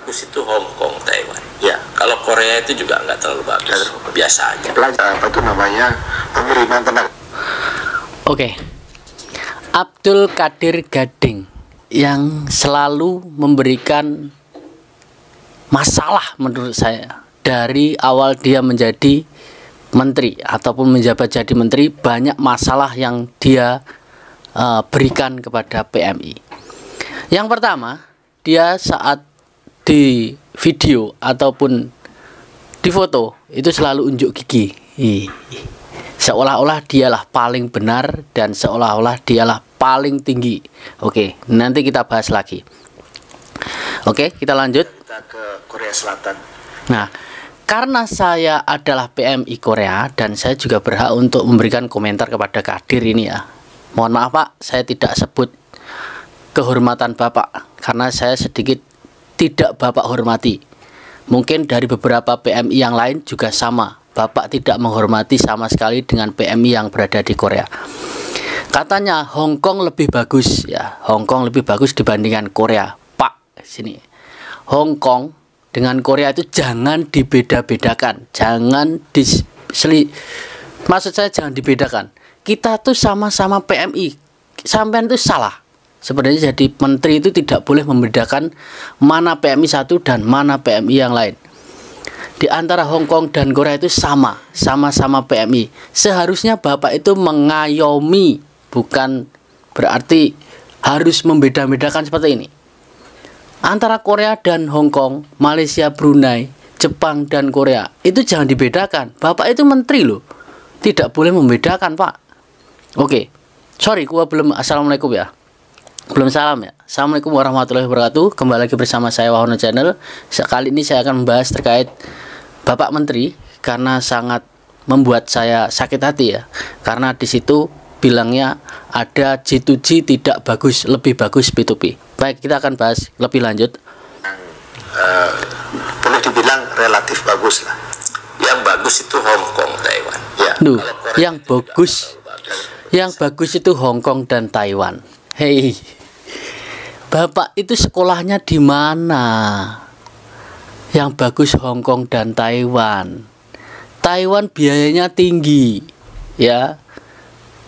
Bagus itu Hong Kong, Taiwan. Ya, kalau Korea itu juga nggak terlalu bagus, biasa aja. Apa itu namanya pengiriman tenaga. Oke. Abdul Qadir Gading yang selalu memberikan masalah menurut saya dari awal dia menjadi menteri ataupun menjabat jadi menteri, banyak masalah yang dia berikan kepada PMI. Yang pertama, dia saat di video ataupun di foto itu selalu unjuk gigi, seolah-olah dialah paling benar dan seolah-olah dialah paling tinggi. Oke, nanti kita bahas lagi. Oke, kita lanjut. Kita ke Korea Selatan. Nah, karena saya adalah PMI Korea dan saya juga berhak untuk memberikan komentar kepada Kadir ini ya. Mohon maaf Pak, saya tidak sebut kehormatan Bapak karena saya sedikit tidak Bapak hormati. Mungkin dari beberapa PMI yang lain juga sama. Bapak tidak menghormati sama sekali dengan PMI yang berada di Korea. Katanya Hong Kong lebih bagus ya. Hong Kong lebih bagus dibandingkan Korea. Pak, sini. Hong Kong dengan Korea itu jangan dibeda-bedakan. Maksud saya jangan dibedakan. Kita tuh sama-sama PMI. Sampean itu salah. Sebenarnya jadi menteri itu tidak boleh membedakan mana PMI satu dan mana PMI yang lain. Di antara Hong Kong dan Korea itu sama-sama PMI. Seharusnya Bapak itu mengayomi, bukan berarti harus membeda-bedakan seperti ini. Antara Korea dan Hong Kong, Malaysia, Brunei, Jepang dan Korea itu jangan dibedakan. Bapak itu menteri loh, tidak boleh membedakan Pak. Oke, sorry, gua belum assalamualaikum ya. Belum salam ya. Assalamualaikum warahmatullahi wabarakatuh. Kembali lagi bersama saya Wahono Channel. Kali ini saya akan membahas terkait Bapak Menteri karena sangat membuat saya sakit hati ya. Karena di situ bilangnya ada G2G tidak bagus, lebih bagus B2B. Baik, kita akan bahas lebih lanjut. Boleh dibilang relatif bagus lah. Yang bagus itu Hong Kong, Taiwan. Ya. Duh, yang bagus itu Hong Kong dan Taiwan. Hei, Bapak itu sekolahnya di mana? Yang bagus Hong Kong dan Taiwan. Taiwan biayanya tinggi, ya.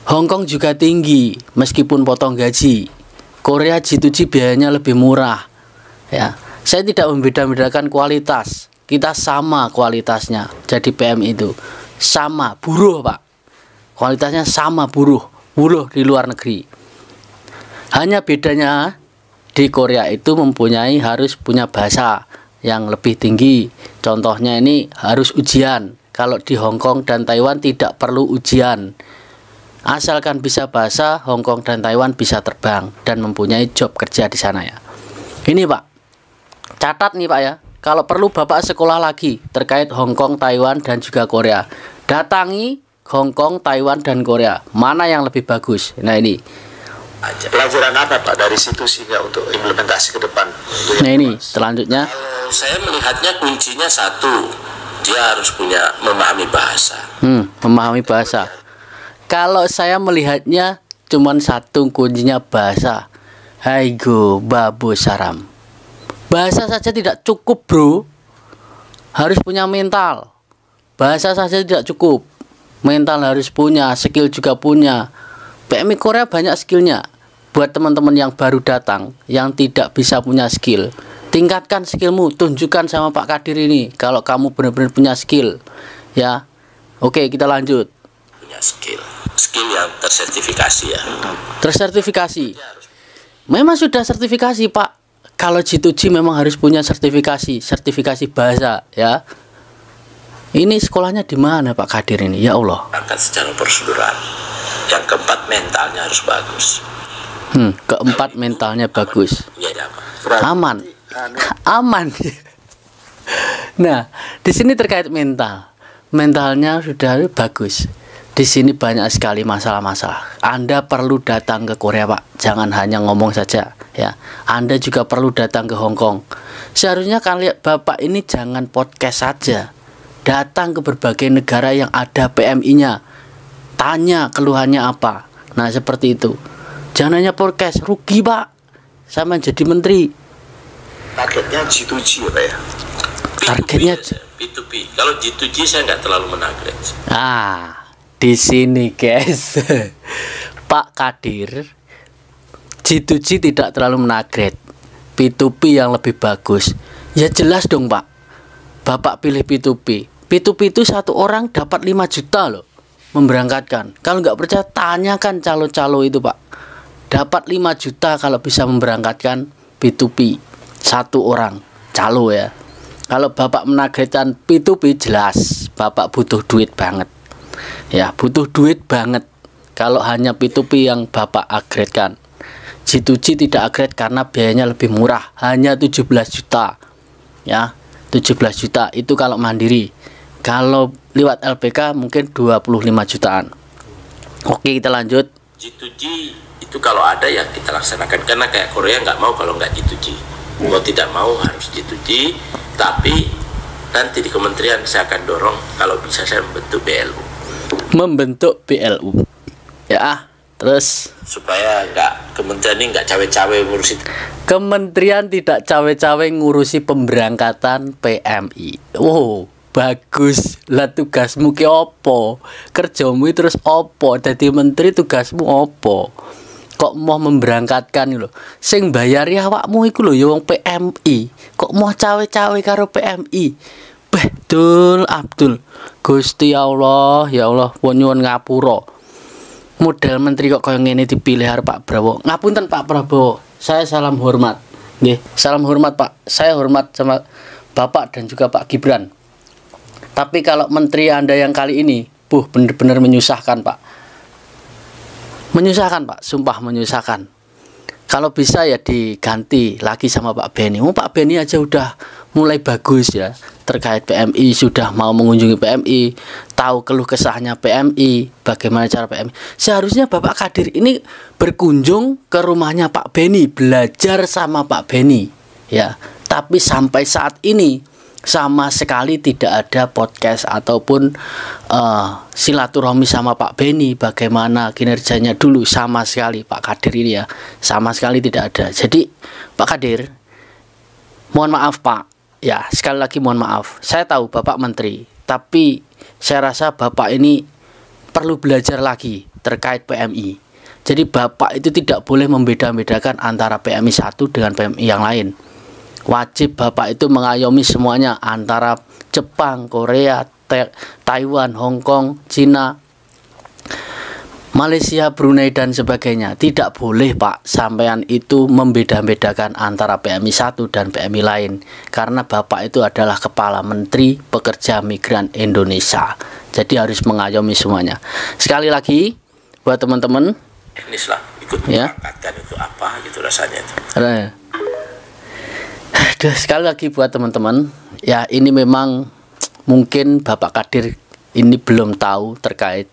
Hong Kong juga tinggi, meskipun potong gaji. Korea G2G biayanya lebih murah, ya. Saya tidak membeda-bedakan kualitas. Kita sama kualitasnya. Jadi PM itu sama, buruh Pak. Kualitasnya sama, buruh di luar negeri. Hanya bedanya di Korea itu harus punya bahasa yang lebih tinggi. Contohnya ini harus ujian. Kalau di Hong Kong dan Taiwan tidak perlu ujian. Asalkan bisa bahasa, Hong Kong dan Taiwan bisa terbang dan mempunyai job kerja di sana ya. Ini Pak, catat nih Pak ya. Kalau perlu Bapak sekolah lagi terkait Hong Kong, Taiwan dan juga Korea. Datangi Hong Kong, Taiwan dan Korea. Mana yang lebih bagus? Nah ini. Pelajaran apa Pak dari situ sehingga untuk implementasi ke depan? Nah ini selanjutnya. Kalau saya melihatnya kuncinya satu, dia harus memahami bahasa. Memahami bahasa. Kalau saya melihatnya cuman satu, kuncinya bahasa. Haigo babu saram. Bahasa saja tidak cukup bro. Harus punya mental. Bahasa saja tidak cukup. Mental harus punya, skill juga punya. PMI Korea banyak skillnya. Buat teman-teman yang baru datang, yang tidak bisa punya skill, tingkatkan skillmu, tunjukkan sama Pak Kadir ini kalau kamu benar-benar punya skill ya. Oke, kita lanjut. Punya skill yang tersertifikasi ya. Tersertifikasi. Memang sudah sertifikasi Pak. Kalau G2G memang harus punya sertifikasi bahasa ya. Ini sekolahnya di mana Pak Kadir ini? Ya Allah. Akan secara prosedural. Yang keempat, mentalnya harus bagus. Keempat, mentalnya bagus. Ya, aman. Nah, di sini terkait mental. Mentalnya sudah bagus. Di sini banyak sekali masalah-masalah. Anda perlu datang ke Korea Pak. Jangan hanya ngomong saja ya. Anda juga perlu datang ke Hong Kong. Seharusnya kalian Bapak ini jangan podcast saja. Datang ke berbagai negara yang ada PMI-nya. Tanya keluhannya apa. Nah seperti itu. Jangan hanya podcast, rugi Pak sama jadi menteri. targetnya G2G ya Pak ya? Targetnya P2P. Kalau G2G saya nggak terlalu menarget. di sini guys. Pak Kadir, G2G tidak terlalu menarget, P2P yang lebih bagus. Ya jelas dong Pak, Bapak pilih P2P. P2P itu satu orang dapat 5 juta loh memberangkatkan. Kalau nggak percaya tanyakan calo-calo itu Pak. Dapat 5 juta kalau bisa memberangkatkan P2P satu orang calo ya. Kalau Bapak menargetkan P2P, jelas Bapak butuh duit banget. Ya, butuh duit banget. Kalau hanya P2P yang Bapak agretkan. G2G tidak agret karena biayanya lebih murah, hanya 17 juta. Ya, 17 juta itu kalau mandiri. Kalau lewat LPK mungkin 25 jutaan. Oke, kita lanjut. G2G itu kalau ada ya kita laksanakan, karena kayak Korea nggak mau kalau nggak G2G. Mau tidak mau harus G2G. Tapi nanti di kementerian saya akan dorong kalau bisa saya membentuk BLU. Membentuk BLU. Ya, terus supaya nggak kementerian ini nggak cawe-cawe ngurusin. Kementerian tidak cawe-cawe ngurusi pemberangkatan PMI. Wow, bagus. Lah tugasmu ki opo? Kerjamu terus opo? Dadi menteri tugasmu opo? Kok mau memberangkatkan lho? Sing bayari awakmu iku lho ya wong PMI. Kok mau cawe-cawe karo PMI? Betul Abdul. Gusti Allah, ya Allah, pun nyuwun ngapura. Model menteri kok kaya ngene dipilih karo Pak Prabowo. Ngapunten Pak Prabowo. Saya salam hormat. Nggih, salam hormat Pak. Saya hormat sama Bapak dan juga Pak Gibran. Tapi kalau menteri Anda yang kali ini, benar-benar menyusahkan Pak. Menyusahkan Pak, sumpah menyusahkan. Kalau bisa ya diganti lagi sama Pak Beni. Pak Beni aja udah mulai bagus ya terkait PMI, sudah mau mengunjungi PMI, tahu keluh kesahnya PMI, bagaimana cara PMI. Seharusnya Bapak Kadir ini berkunjung ke rumahnya Pak Beni, belajar sama Pak Beni ya. Tapi sampai saat ini sama sekali tidak ada podcast ataupun silaturahmi sama Pak Beni, bagaimana kinerjanya dulu, sama sekali Pak Kadir ini ya, sama sekali tidak ada. Jadi Pak Kadir, mohon maaf Pak, ya sekali lagi mohon maaf. Saya tahu Bapak Menteri, tapi saya rasa Bapak ini perlu belajar lagi terkait PMI. Jadi Bapak itu tidak boleh membeda-bedakan antara PMI satu dengan PMI yang lain. Wajib Bapak itu mengayomi semuanya, antara Jepang, Korea, Taiwan, Hong Kong, Cina, Malaysia, Brunei dan sebagainya. Tidak boleh Pak sampean itu membeda-bedakan antara PMI satu dan PMI lain, karena Bapak itu adalah Kepala Menteri Pekerja Migran Indonesia. Jadi harus mengayomi semuanya. Sekali lagi buat teman-teman, teknis lah, ikut ya, mengangkatkan itu apa gitu rasanya itu. Aduh, sekali lagi buat teman-teman, ya ini memang mungkin Bapak Kadir ini belum tahu terkait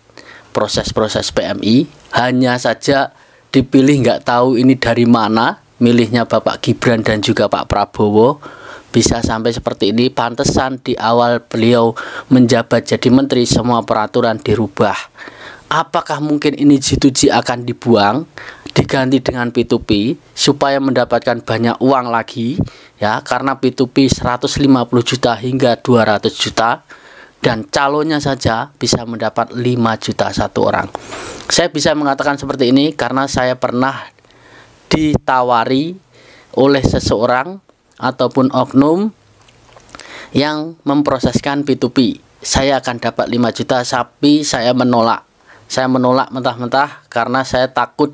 proses-proses PMI. Hanya saja dipilih nggak tahu ini dari mana, milihnya Bapak Gibran dan juga Pak Prabowo. Bisa sampai seperti ini, pantesan di awal beliau menjabat jadi menteri semua peraturan dirubah. Apakah mungkin ini G2G akan dibuang, diganti dengan P2P supaya mendapatkan banyak uang lagi ya, karena P2P 150 juta hingga 200 juta dan calonnya saja bisa mendapat 5 juta satu orang. Saya bisa mengatakan seperti ini karena saya pernah ditawari oleh seseorang ataupun oknum yang memproseskan P2P. Saya akan dapat 5 juta, tapi saya menolak. Saya menolak mentah-mentah karena saya takut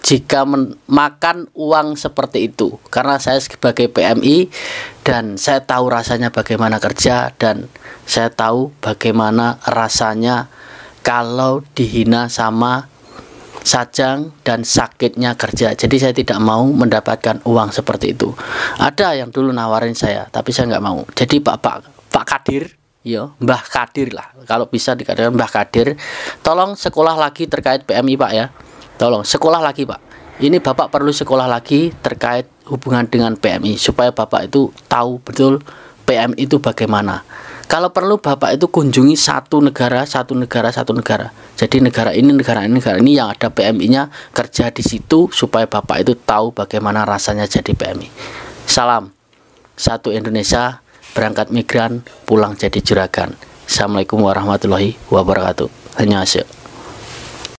jika makan uang seperti itu. Karena saya sebagai PMI dan saya tahu rasanya bagaimana kerja, dan saya tahu bagaimana rasanya kalau dihina sama sajang dan sakitnya kerja. Jadi saya tidak mau mendapatkan uang seperti itu. Ada yang dulu nawarin saya, tapi saya nggak mau. Jadi Pak Kadir, yo, Mbah Kadir lah, kalau bisa dikatakan Mbah Kadir, tolong sekolah lagi terkait PMI Pak ya. Tolong sekolah lagi Pak. Ini Bapak perlu sekolah lagi terkait hubungan dengan PMI supaya Bapak itu tahu betul PMI itu bagaimana. Kalau perlu Bapak itu kunjungi satu negara. Jadi negara ini yang ada PMI-nya, kerja di situ supaya Bapak itu tahu bagaimana rasanya jadi PMI. Salam satu Indonesia, berangkat migran, pulang jadi juragan. Assalamualaikum warahmatullahi wabarakatuh. Annyeonghaseyo.